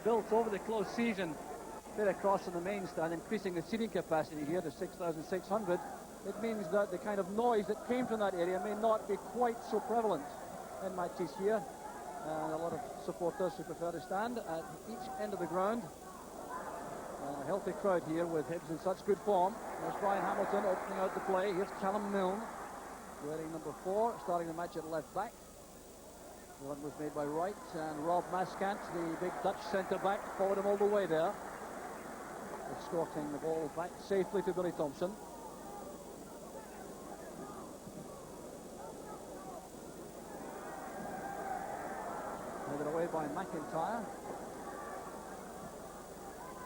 built over the close season, bit across on the main stand, increasing the seating capacity here to 6,600. It means that the kind of noise that came from that area may not be quite so prevalent in matches here. And a lot of supporters who prefer to stand at each end of the ground. And a healthy crowd here with Hibs in such good form. There's Brian Hamilton opening out the play. Here's Callum Milne, wearing number 4, starting the match at left back. The run was made by Wright, and Rob Maskant, the big Dutch centre-back, followed him all the way there, escorting the ball back safely to Billy Thompson. Headed away by McIntyre.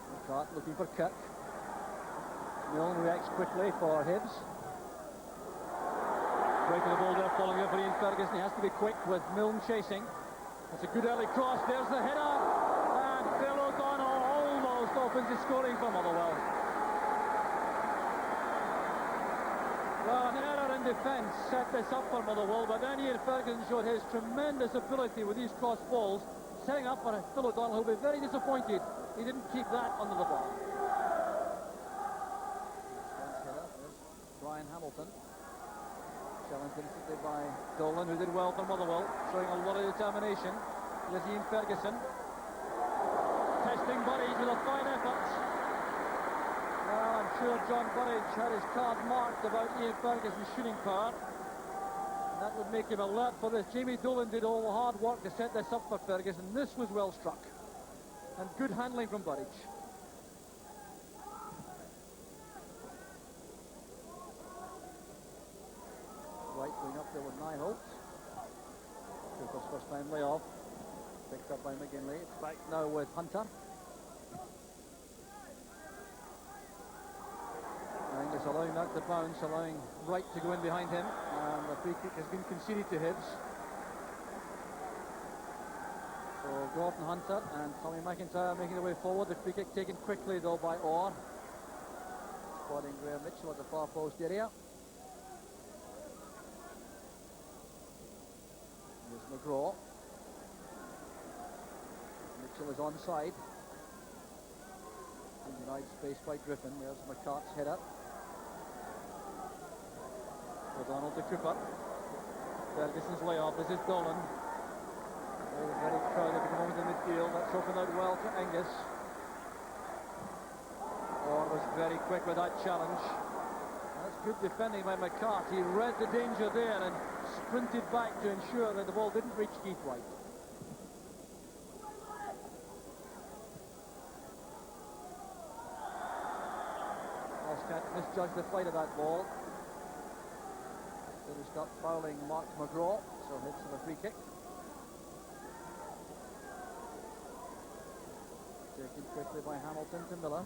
McCart looking for Kirk. Milne reacts quickly for Hibs. Breaking the ball there, following up for Ian Ferguson. He has to be quick with Milne chasing. It's a good early cross. There's the header. And Phil O'Donnell almost opens the scoring for Motherwell. Well, an error in defence set this up for Motherwell, but then Ian Ferguson showed his tremendous ability with these cross balls, setting up for Phil O'Donnell, who'll be very disappointed he didn't keep that under the bar. Brian Hamilton. Challenged instantly by Dolan, who did well for Motherwell, showing a lot of determination. Here's Ian Ferguson. Testing Burridge with a fine effort. Well, I'm sure John Burridge had his card marked about Ian Ferguson's shooting power. And that would make him alert for this. Jamie Dolan did all the hard work to set this up for Ferguson. This was well struck. And good handling from Burridge. Right going up there with Nyholt. Cooper's first time layoff. Picked up by McGinley. It's back now with Hunter. And it's allowing that to bounce, allowing Wright to go in behind him. And the free kick has been conceded to Hibs. So Gordon Hunter and Tommy McIntyre making their way forward. The free kick taken quickly though by Orr. Spotting Graham Mitchell at the far post area. Here's McGraw. Mitchell is onside. In denied space by Griffin. There's McCart's header. O'Donnell to Cooper. Ferguson's layoff. This is Dolan. Very crowded at the moment in midfield. That's opened out well to Angus. Orr was very quick with that challenge. That's good defending by McCart. He read the danger there and sprinted back to ensure that the ball didn't reach Keith Wright. Oscat misjudged the flight of that ball. So he stopped fouling Mark McGraw, so Hibs have a free kick. Taken quickly by Hamilton to Miller.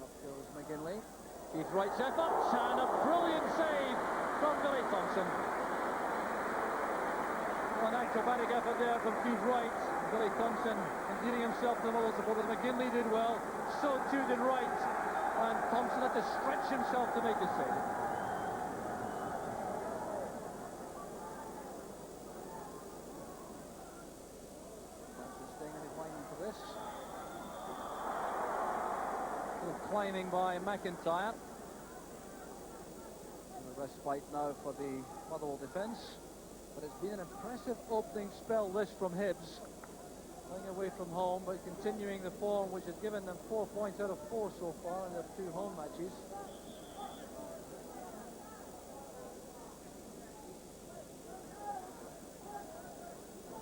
Up goes McGinley. Keith Wright's effort, and a brilliant save from Billy Thompson. An acrobatic effort there from Keith Wright. Billy Thompson endearing himself to the Motherwell supporters. McGinley did well, so too did Wright. And Thompson had to stretch himself to make the save. Climbing by McIntyre. And a respite now for the Motherwell defence. But it's been an impressive opening spell this from Hibs. Going away from home, but continuing the form which has given them 4 points out of 4 so far in their 2 home matches.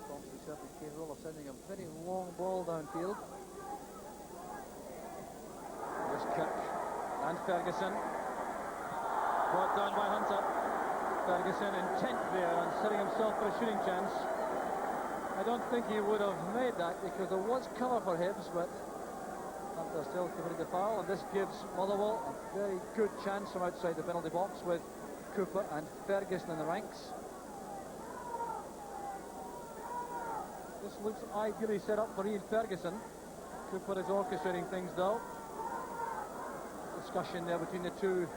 Thompson certainly capable of sending a very long ball downfield. Kirk and Ferguson, brought down by Hunter. Ferguson intent there and setting himself for a shooting chance. I don't think he would have made that because there was cover for Hibs, but Hunter still committed the foul, and this gives Motherwell a very good chance from outside the penalty box with Cooper and Ferguson in the ranks. This looks ideally set up for Ian Ferguson. Cooper is orchestrating things though. Discussion there between the two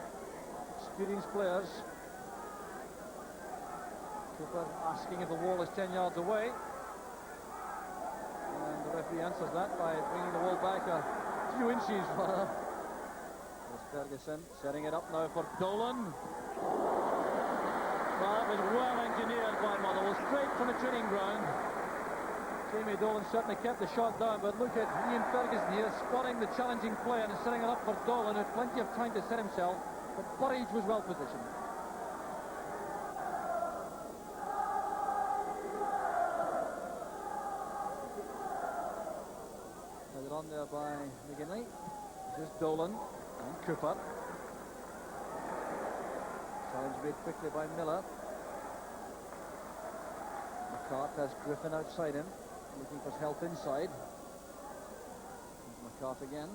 experienced players. Cooper asking if the wall is 10 yards away. referee answers that by bringing the ball back a few inches further. There's Ferguson setting it up now for Dolan. Well, it was well engineered by Motherwell, straight from the training ground. Jamie Dolan certainly kept the shot down, but look at Ian Ferguson here, spotting the challenging player and setting it up for Dolan, who had plenty of time to set himself, but Burridge was well positioned. Headed on there by McGinley. This is Dolan and Cooper. Challenge made quickly by Miller. McCart has Griffin outside him, looking for help inside. McCart again.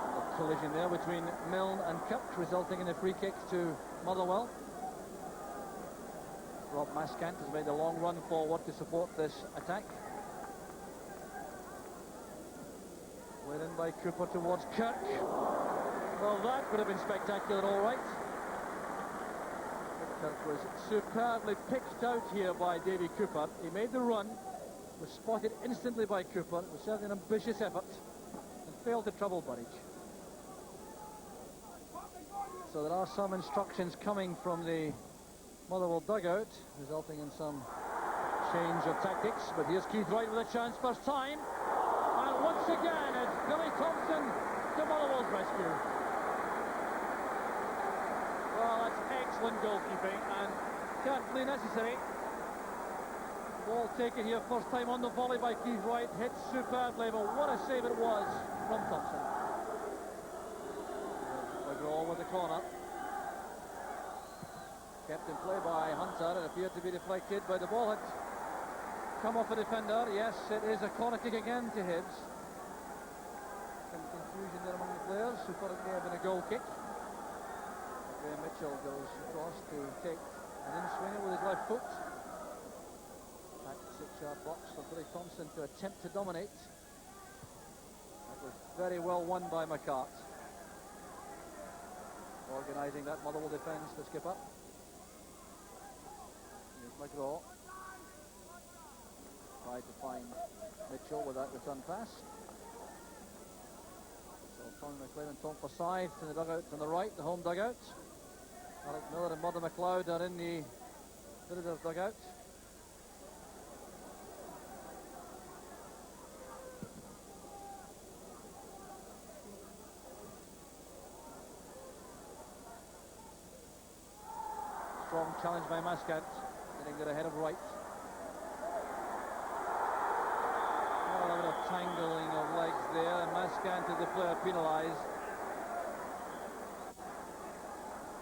And a collision there between Milne and Kirk, resulting in a free kick to Motherwell. Rob Maskant has made a long run forward to support this attack. Played in by Cooper towards Kirk. Well, that would have been spectacular, all right. Kirk was superbly picked out here by Davy Cooper. He made the run, was spotted instantly by Cooper. It was certainly an ambitious effort and failed to trouble Burridge. So there are some instructions coming from the Motherwell dugout, resulting in some change of tactics. But here's Keith Wright with a chance, first time. And once again, it's Billy Thompson to Motherwell's rescue. Well, that's excellent goalkeeping and carefully necessary. Ball taken here, first time on the volley by Keith Wright, hit superbly, but what a save it was from Thompson. McGraw with the corner. Kept in play by Hunter, it appeared to be deflected, but the ball had come off a defender. Yes, it is a corner kick again to Hibs. Some confusion there among the players who thought it may have been a goal kick. Graham Mitchell goes across to take an in-swinger with his left foot. Back to 6-yard box for Billy Thompson to attempt to dominate. That was very well won by McCart. Organising that Motherwell defence, the skipper. Here's McGraw. Tried to find Mitchell with that return pass. So Tommy McLean and Tom Forsyth in the dugout on the right, the home dugout. Alec Miller and Murdo McLeod are in the visitors' dugout. Strong challenge by Maskant, getting there ahead of Wright. Oh, a bit of tangling of legs there, and Maskant is the player penalised.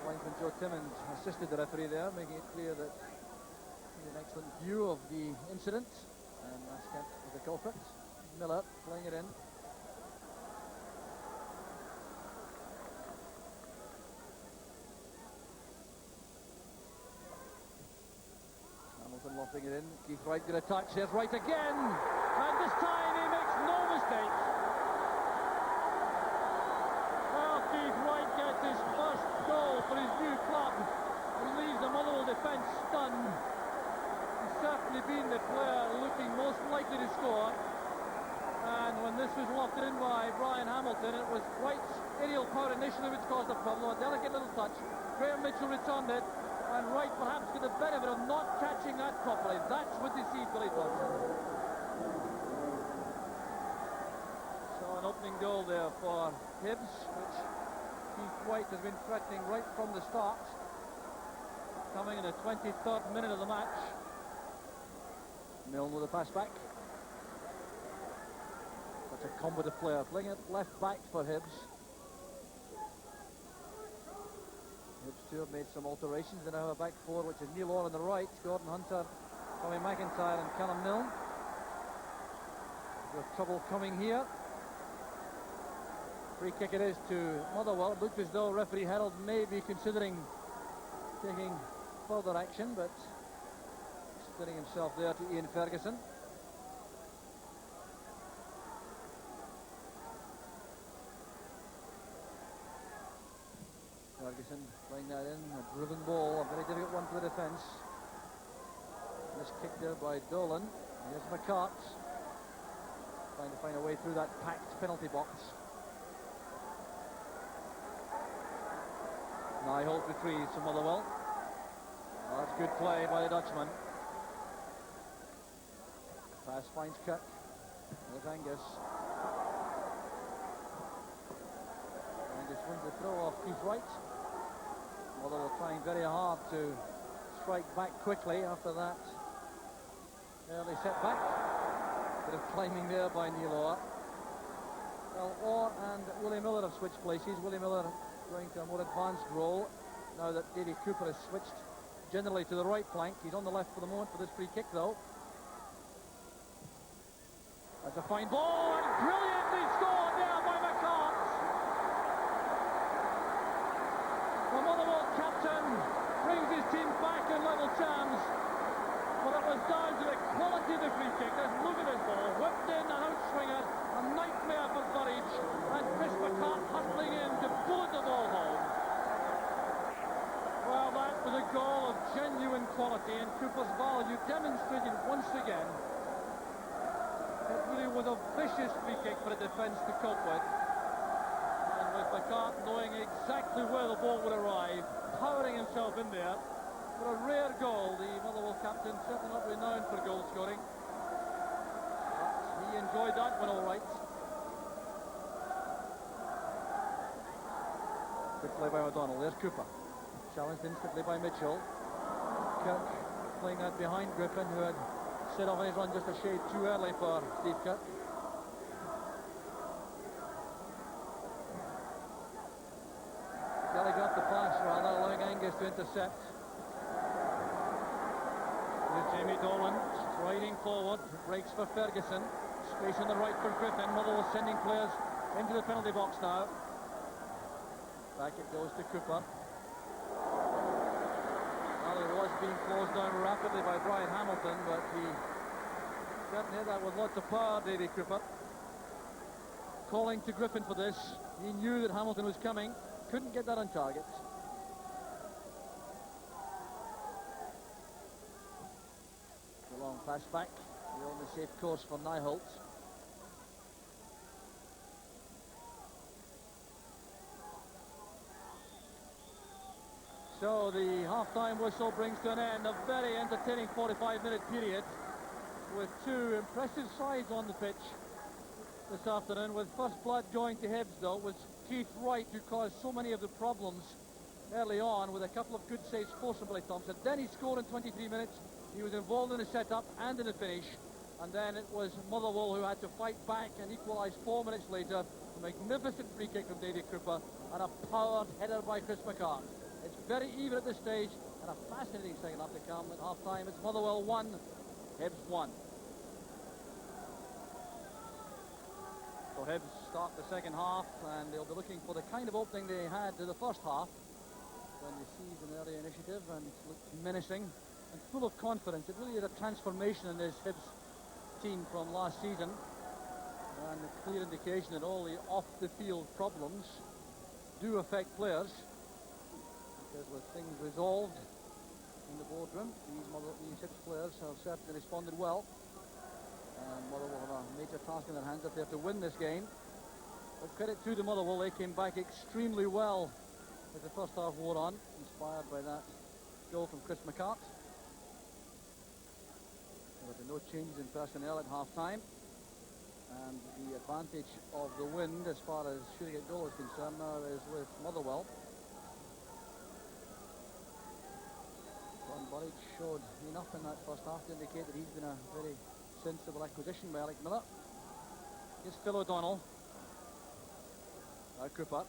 Linesman Joe Timmins assisted the referee there, making it clear that he had an excellent view of the incident, and Maskant was the culprit. Miller playing it in. Hamilton lofting it in. Keith Wright did a touch. Here's Wright again, and this time he makes no mistake. Well, Keith Wright gets his first goal for his new club and leaves the Motherwell defence stunned. He's certainly been the player looking most likely to score, and when this was lofted in by Brian Hamilton, it was Wright's aerial power initially which caused the problem. A delicate little touch. Graham Mitchell returned it, and Wright perhaps got the benefit of not catching that properly. That's what deceived Billy Thompson. So an opening goal there for Hibs, which Keith Wright has been threatening right from the start. Coming in the 23rd minute of the match. Milne with a pass back. Such a combative player, playing it left back for Hibs. Hibs too have made some alterations. They now have a back four, which is Neil Orr on the right, Gordon Hunter, Tommy McIntyre and Callum Milne. With trouble coming here. Free kick it is to Motherwell. It looked as though referee Harold may be considering taking further action, but splitting himself there to Ian Ferguson. Ferguson playing that in, a driven ball, a very difficult one for the defence. This kick there by Dolan. Here's McCart. trying to find a way through that packed penalty box. Nijholt retrieves from Motherwell. Oh, that's good play by the Dutchman. Pass finds Cook. There's Angus. Angus wins the throw off Keith Wright. Motherwell trying very hard to strike back quickly after that early setback. Bit of climbing there by Neil Orr. Well, Orr and Willie Miller have switched places. Willie Miller going to a more advanced role now that Davy Cooper has switched generally to the right flank. He's on the left for the moment for this free kick though. That's a fine ball and brilliantly scored there by McCart. The Motherwell captain brings his team back in level terms, but it was down to the quality of the free kick. Let's look at this ball, whipped in, an outswinger, a nightmare for Burridge, and Chris McCart hustling in to bullet the ball home. Well, that was a goal of genuine quality, and Cooper's value demonstrated once again. It really was a vicious free kick for the defence to cope with. And with McCart knowing exactly where the ball would arrive, powering himself in there. For a rare goal, the Motherwell captain, certainly not renowned for goal scoring. But he enjoyed that one all right. Good play by O'Donnell. There's Cooper. Challenged instantly by Mitchell. Kirk playing that behind Griffin, who had set off on his run just a shade too early for Steve Kirk. Telegraphed the pass rather, allowing Angus to intercept. Here's Jamie Dolan striding forward, breaks for Ferguson. Space on the right for Griffin. Motherwell sending players into the penalty box now. Back it goes to Cooper. Well, it was being closed down rapidly by Brian Hamilton, but he certainly hit that with lots of power, Davy Cooper. Calling to Griffin for this. He knew that Hamilton was coming. Couldn't get that on target. The long pass back. We're on the safe course for Nijholt. So the half-time whistle brings to an end a very entertaining 45-minute period with two impressive sides on the pitch this afternoon, with first blood going to Hibs though. It was Keith Wright who caused so many of the problems early on with a couple of good saves forced from Billy Thompson. Then he scored in 23 minutes. He was involved in the setup and in the finish, and then it was Motherwell who had to fight back and equalise 4 minutes later. A magnificent free kick from Davy Cooper and a powered header by Chris McCart. It's very even at this stage, and a fascinating second half to come. At half-time, it's Motherwell 1, Hibs 1. So Hibs start the second half, and they'll be looking for the kind of opening they had to the first half, when they seized an early initiative and looked menacing and full of confidence. It really is a transformation in this Hibs team from last season, and a clear indication that all the off-the-field problems do affect players. Because with things resolved in the boardroom, these Hibs players have certainly responded well. And Motherwell have a major task in their hands if they have to win this game. But credit to the Motherwell, they came back extremely well as the first half wore on, inspired by that goal from Chris McCart. There have been no changes in personnel at half-time. And the advantage of the wind as far as shooting at goal is concerned now is with Motherwell. Burridge showed enough in that first half to indicate that he's been a very sensible acquisition by Alec Miller. Here's Phil O'Donnell. Now Cooper.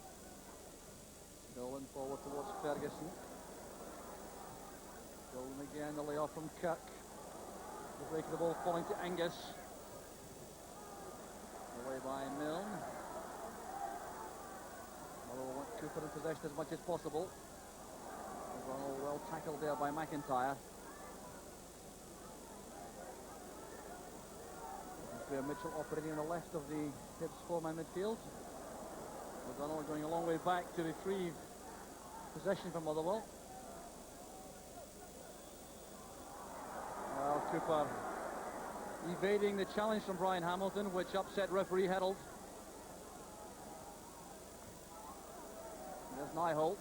Dolan forward towards Ferguson. Dolan again, the layoff from Kirk. The break of the ball falling to Angus. Away by Milne. Motherwell want Cooper in possession as much as possible. O'Donnell well tackled there by McIntyre. Graham Mitchell operating on the left of the Hibs four-man midfield. O'Donnell going a long way back to retrieve possession from Motherwell. Well, Cooper evading the challenge from Brian Hamilton, which upset referee Herold. There's Nyholt.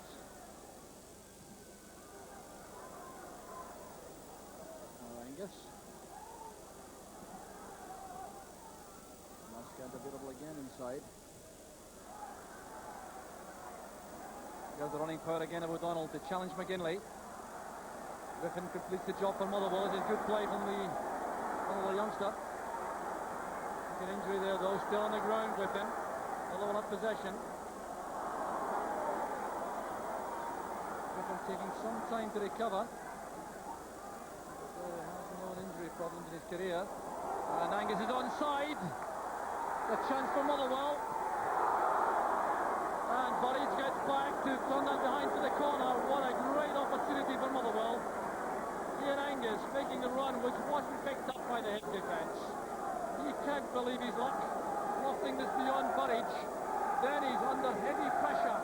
Angus. Muscat available again inside. There's the running power again of O'Donnell to challenge McGinley. Griffin completes the job for Motherwell. It is good play from the Motherwell youngster. An injury there though, still on the ground, Griffin. Although not possession. Griffin taking some time to recover. So he has no injury problems in his career. And Angus is onside. A chance for Motherwell. And Burridge gets back to turn that behind for the corner. What a great opportunity for Motherwell. Ian Angus making the run, which wasn't picked up by the Hibs defence. He can't believe his luck. Nothing that's beyond Burridge. Then he's under heavy pressure.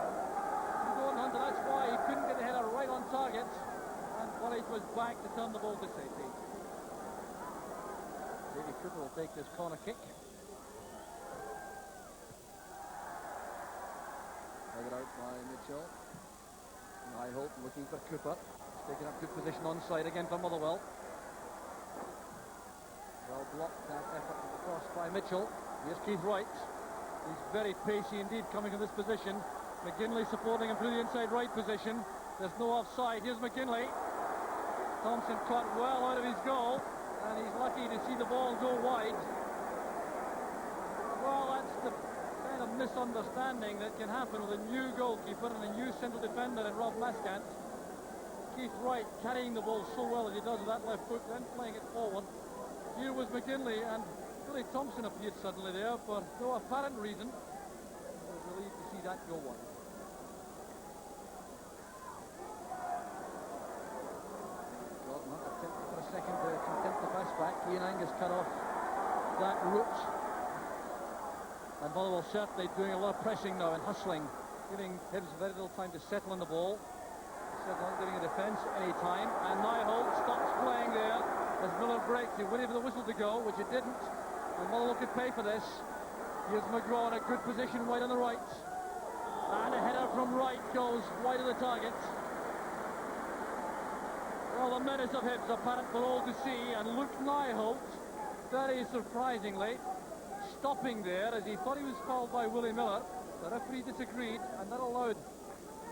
That's why he couldn't get the header right on target. And Burridge was back to turn the ball to safety. Davy Cooper will take this corner kick. Headed out by Mitchell. Nyholt looking for Cooper. He's taking up good position on side again for Motherwell. Well blocked that effort across by Mitchell. Here's Keith Wright. He's very pacey indeed coming from this position. McGinley supporting him through the inside right position. There's no offside. Here's McGinley. Thompson cut well out of his goal, and he's lucky to see the ball go wide. Well, that's the kind of misunderstanding that can happen with a new goalkeeper and a new central defender in Rob Lascant. Keith Wright carrying the ball so well as he does with that left foot, then playing it forward. Here was McGinley, and Billy Thompson appeared suddenly there for no apparent reason. I was relieved to see that go wide. For a second to attempt the pass back. Ian Angus cut off that route. And Motherwell certainly doing a lot of pressing now and hustling, giving Hibs very little time to settle on the ball. Settle on getting a defence any time. And Nyholt stops playing there as Miller breaks. He waited for the whistle to go, which it didn't. And Motherwell could pay for this. Here's McGraw in a good position wide on the right. And a header from Wright goes wide of the target. Well, the menace of Hibs apparent for all to see, and Luke Nyholt, very surprisingly, stopping there as he thought he was fouled by Willie Miller. The referee disagreed, and that allowed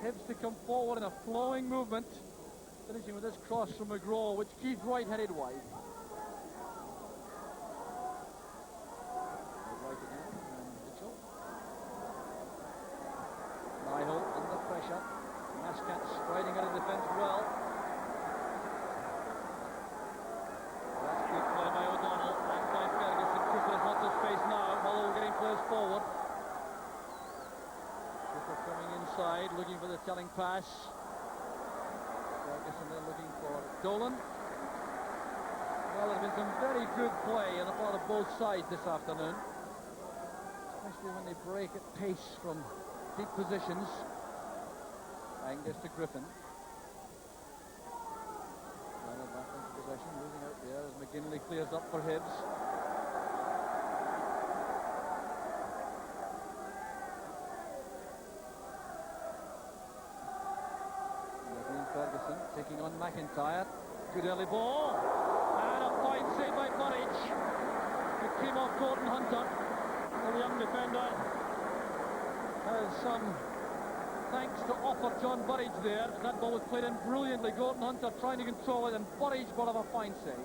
Hibs to come forward in a flowing movement, finishing with this cross from McGraw, which Keith Wright headed wide. Wright again, and Mitchell. Nyholt under pressure. Mascat striding out of defence well. Forward. Cooper coming inside, looking for the telling pass. Ferguson there looking for Dolan. Well, there's been some very good play on the part of both sides this afternoon, especially when they break at pace from deep positions. Angus to Griffin. Back into possession, moving out there as McGinley clears up for Hibs. Ferguson taking on McIntyre. Good early ball. And a fine save by Burridge. It came off Gordon Hunter. The young defender has some thanks to offer John Burridge there. That ball was played in brilliantly. Gordon Hunter trying to control it, and Burridge brought up a fine save.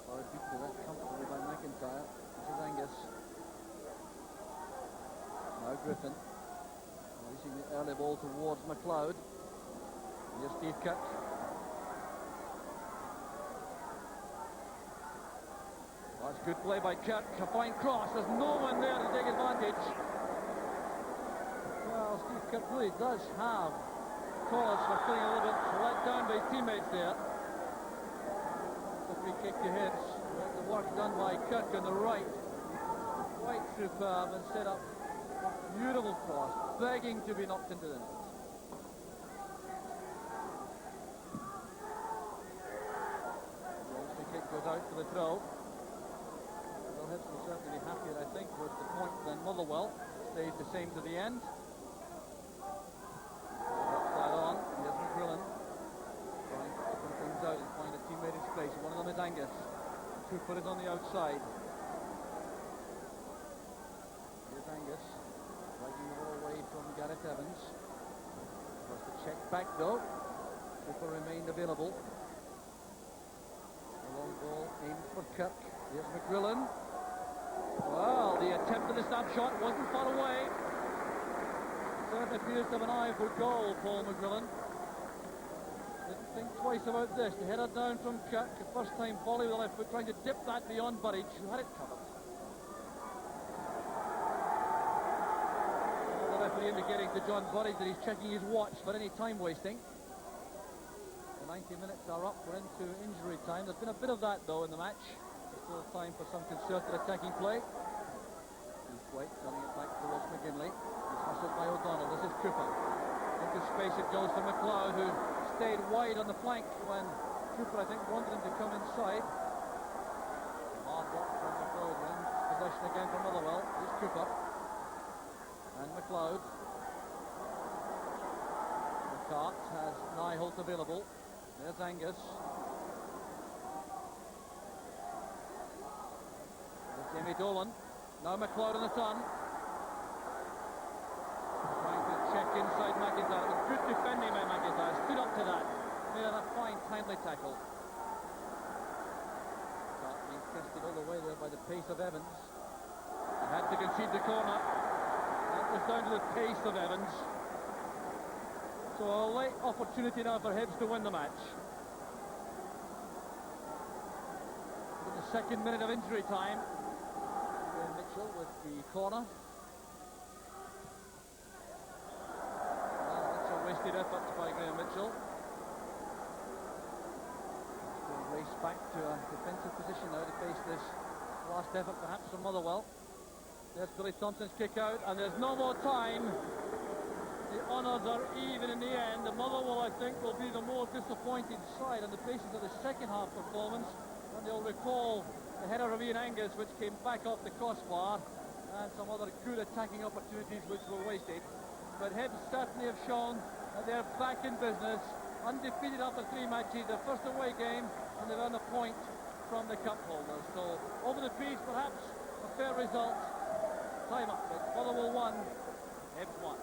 Beaten to that comfortably by McIntyre. This is Angus. Now Griffin. Releasing the early ball towards McLeod. Here's Steve Kirk. That's good play by Kirk. A fine cross. There's no one there to take advantage. Well, Steve Kirk really does have cause for feeling a little bit let down by his teammates there. The free kick to Hibs. The work done by Kirk on the right. Quite superb and set up a beautiful cross, begging to be knocked into the net. The kick out for the throw. Well, Hibs will certainly be happier, I think, with the point than Motherwell. Stayed the same to the end. Drops that on. Here's McGrillen. Trying to open things out and find a teammate in space. One of them is Angus. Cooper is on the outside. Here's Angus. Dragging the ball away from Gareth Evans. Was the check back though. Cooper remained available. The long ball aimed for Kirk. Here's McGrillen. Well, the attempt at the snapshot wasn't far away. Certainly appears to have an eye for goal, Paul McGrillen. Didn't think twice about this. The header down from Kirk. The first time volley with the left foot, trying to dip that beyond Burridge, who had it covered. The referee indicating to John Burridge that he's checking his watch for any time wasting. The 90 minutes are up. We're into injury time. There's been a bit of that though in the match. Still time for some concerted attacking play. He's White running it back towards McGinley. He's hustled by O'Donnell. This is Cooper. Into space it goes to McLeod, who stayed wide on the flank when Cooper, I think, wanted him to come inside. Hard work from McLeod then. Possession again from Motherwell. Here's Cooper. And McLeod. McCart has Nyholt available. There's Angus. There's Jamie Dolan. Now McLeod on the turn. Trying to check inside McIntyre. It was good defending by McIntyre. Stood up to that. Made a fine, timely tackle. Not being tested all the way there by the pace of Evans. He had to concede the corner. That was down to the pace of Evans. So a late opportunity now for Hibs to win the match. In the second minute of injury time, Graham Mitchell with the corner. Well, that's a wasted effort by Graham Mitchell. He's going to race back to a defensive position now to face this last effort perhaps from Motherwell. There's Billy Thompson's kick out, and there's no more time. The honours are even in the end. The Motherwell, I think, will be the more disappointed side on the basis of the second half performance. And they'll recall the header of Ian Angus, which came back off the crossbar, and some other good attacking opportunities which were wasted. But Hibs certainly have shown that they're back in business, undefeated after 3 matches, their first away game, and they've earned a point from the cup holders. So over the piece, perhaps a fair result. Time up. It's Motherwell 1, Hibs 1.